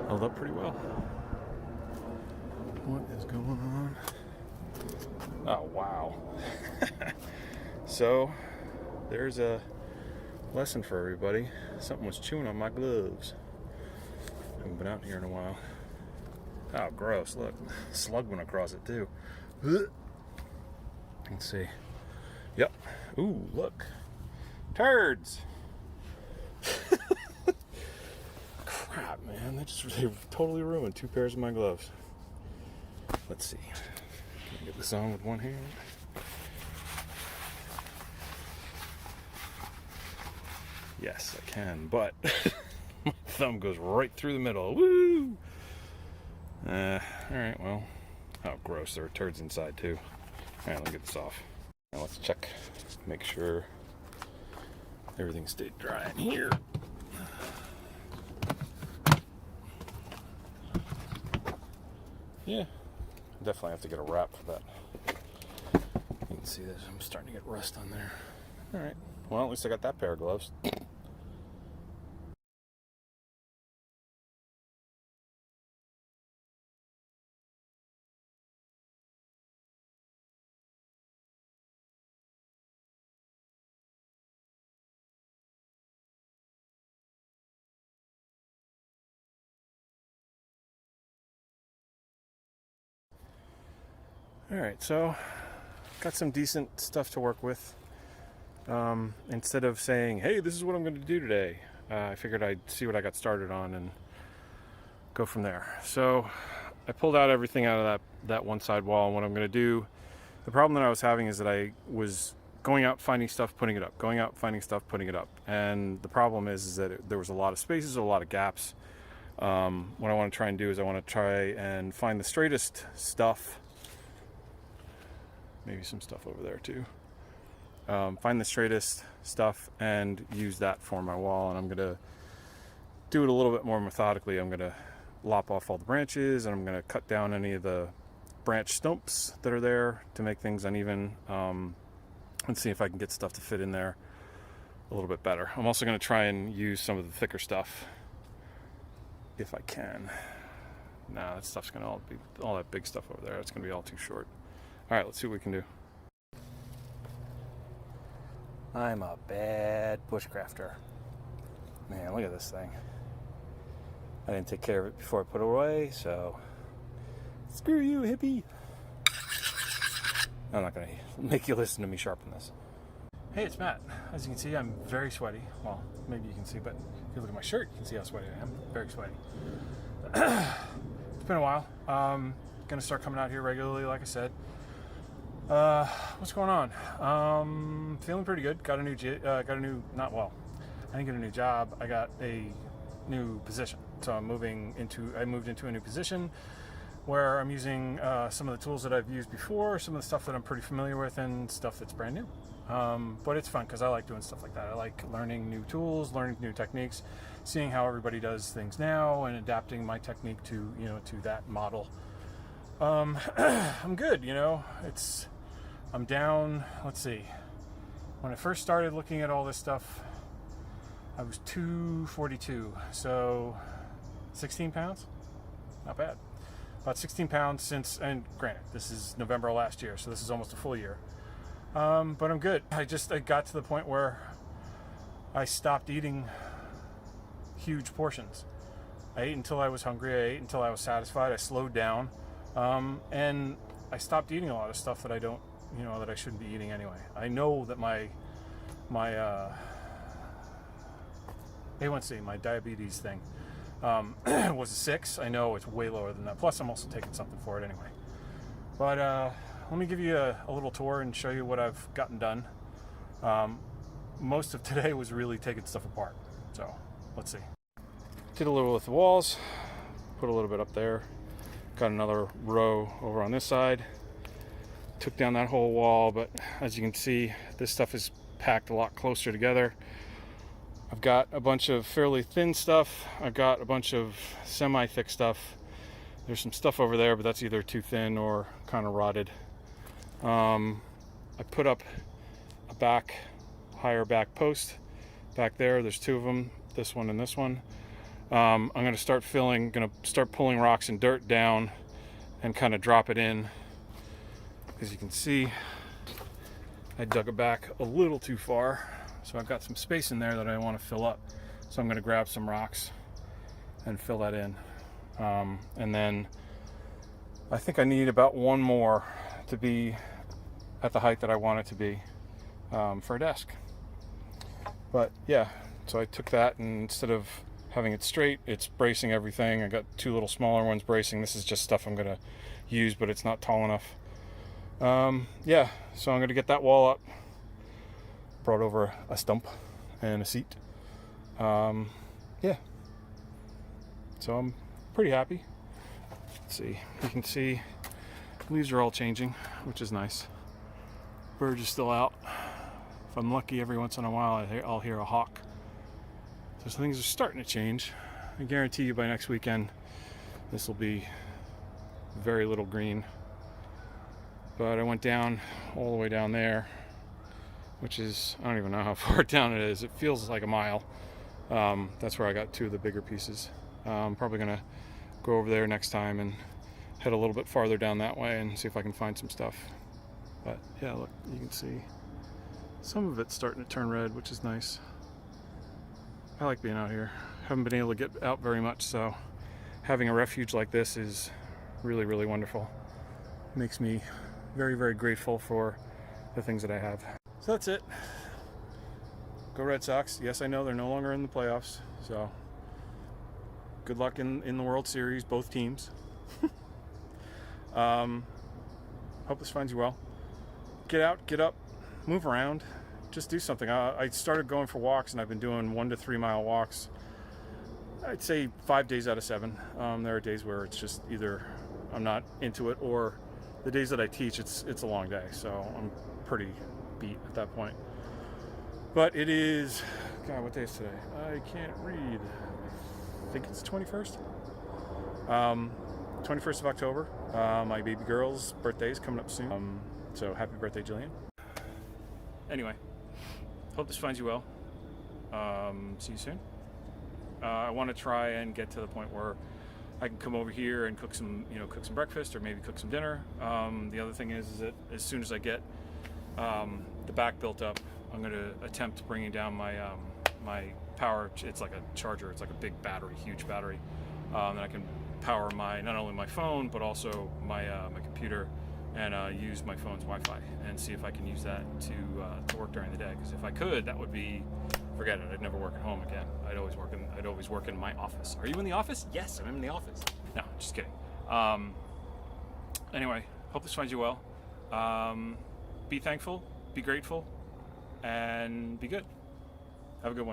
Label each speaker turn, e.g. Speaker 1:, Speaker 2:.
Speaker 1: held up pretty well. What is going on? Oh, wow. So, there's a lesson for everybody. Something was chewing on my gloves. I haven't been out here in a while. Oh, gross. Look, slug went across it too. Let's see. Yep. Ooh, look. Turds! Crap, man. They totally ruined 2 pairs of my gloves. Let's see. Can I get this on with one hand? Yes, I can, but my thumb goes right through the middle. Woo! Alright, well. Oh, gross. There are turds inside, too. Alright, let me get this off. Now let's check. Make sure everything stayed dry in here. Yeah. Definitely have to get a wrap for that. You can see this. I'm starting to get rust on there. Alright. Well, at least I got that pair of gloves. Alright, so got some decent stuff to work with. Instead of saying, hey, this is what I'm going to do today, I figured I'd see what I got started on and go from there. So I pulled out everything out of that one side wall, and what I'm going to do, the problem that I was having is that I was going out, finding stuff, putting it up, going out, finding stuff, putting it up. And the problem is that there was a lot of spaces, a lot of gaps. What I want to try and do is I want to try and find the straightest stuff. Maybe some stuff over there too. Find the straightest stuff and use that for my wall, and I'm gonna do it a little bit more methodically. I'm gonna lop off all the branches, and I'm gonna cut down any of the branch stumps that are there to make things uneven, and see if I can get stuff to fit in there a little bit better. I'm also gonna try and use some of the thicker stuff if I can. Nah, that stuff's gonna all be, all that big stuff over there, it's gonna be all too short. All right, let's see what we can do. I'm a bad bushcrafter. Man, look at this thing. I didn't take care of it before I put it away, so screw you, hippie. I'm not gonna make you listen to me sharpen this. Hey, it's Matt. As you can see, I'm very sweaty. Well, maybe you can see, but if you look at my shirt, you can see how sweaty I am. Very sweaty. It's been a while. Gonna start coming out here regularly, like I said. What's going on? Feeling pretty good. I didn't get a new job. I got a new position. So I moved into a new position where I'm using some of the tools that I've used before, some of the stuff that I'm pretty familiar with, and stuff that's brand new. But it's fun because I like doing stuff like that. I like learning new tools, learning new techniques, seeing how everybody does things now, and adapting my technique to that model. I'm good, I'm down, let's see, when I first started looking at all this stuff, I was 242, so 16 pounds, not bad, about 16 pounds since, and granted, this is November of last year, so this is almost a full year, but I'm good. I got to the point where I stopped eating huge portions. I ate until I was hungry, I ate until I was satisfied, I slowed down, and I stopped eating a lot of stuff that I don't, that I shouldn't be eating anyway. I know that my A1C, my diabetes thing, was a 6. I know it's way lower than that. Plus, I'm also taking something for it anyway. But let me give you a little tour and show you what I've gotten done. Most of today was really taking stuff apart. So, let's see. Did a little with the walls, put a little bit up there. Got another row over on this side. Took down that whole wall, but as you can see, this stuff is packed a lot closer together. I've got a bunch of fairly thin stuff. I've got a bunch of semi-thick stuff. There's some stuff over there, but that's either too thin or kind of rotted. I put up a higher back post back there. There's 2 of them, this one and this one. I'm going to start pulling rocks and dirt down and kind of drop it in. As you can see, I dug it back a little too far, so I've got some space in there that I want to fill up. So I'm going to grab some rocks and fill that in. And then I think I need about one more to be at the height that I want it to be for a desk. But yeah, so I took that, and instead of having it straight, it's bracing everything. I got two little smaller ones bracing. This is just stuff I'm gonna use, but it's not tall enough. Yeah, so I'm gonna get that wall up. Brought over a stump and a seat. Yeah, so I'm pretty happy. Let's see, you can see leaves are all changing, which is nice. Birds are still out. If I'm lucky, every once in a while I'll hear a hawk. So things are starting to change. I guarantee you by next weekend this will be very little green. But I went down all the way down there, which is, I don't even know how far down it is. It feels like a mile. That's where I got two of the bigger pieces. I'm probably gonna go over there next time and head a little bit farther down that way and see if I can find some stuff. But yeah, look, you can see some of it's starting to turn red, which is nice. I like being out here. Haven't been able to get out very much, so having a refuge like this is really, really wonderful. Makes me very, very grateful for the things that I have. So that's it. Go Red Sox. Yes, I know they're no longer in the playoffs, so good luck in the World Series, both teams. Hope this finds you well. Get out, get up, move around, just do something. I started going for walks, and I've been doing 1 to 3 mile walks. I'd say 5 days out of 7. There are days where it's just either I'm not into it, or the days that I teach, it's a long day, so I'm pretty beat at that point. But it is, God, what day is today? I can't read. I think it's 21st. 21st of October. My baby girl's birthday is coming up soon. So happy birthday, Jillian. Anyway, hope this finds you well. See you soon. I want to try and get to the point where I can come over here and cook some breakfast, or maybe cook some dinner. The other thing is that as soon as I get the back built up, I'm going to attempt bringing down my my power. It's like a charger. It's like a big battery, huge battery, and I can power not only my phone but also my my computer, and use my phone's Wi-Fi, and see if I can use that to work during the day. Because if I could, that would be, forget it. I'd never work at home again. I'd always work in my office. Are you in the office? Yes, I'm in the office. No, just kidding. Anyway, hope this finds you well. Be thankful, be grateful, and be good. Have a good one.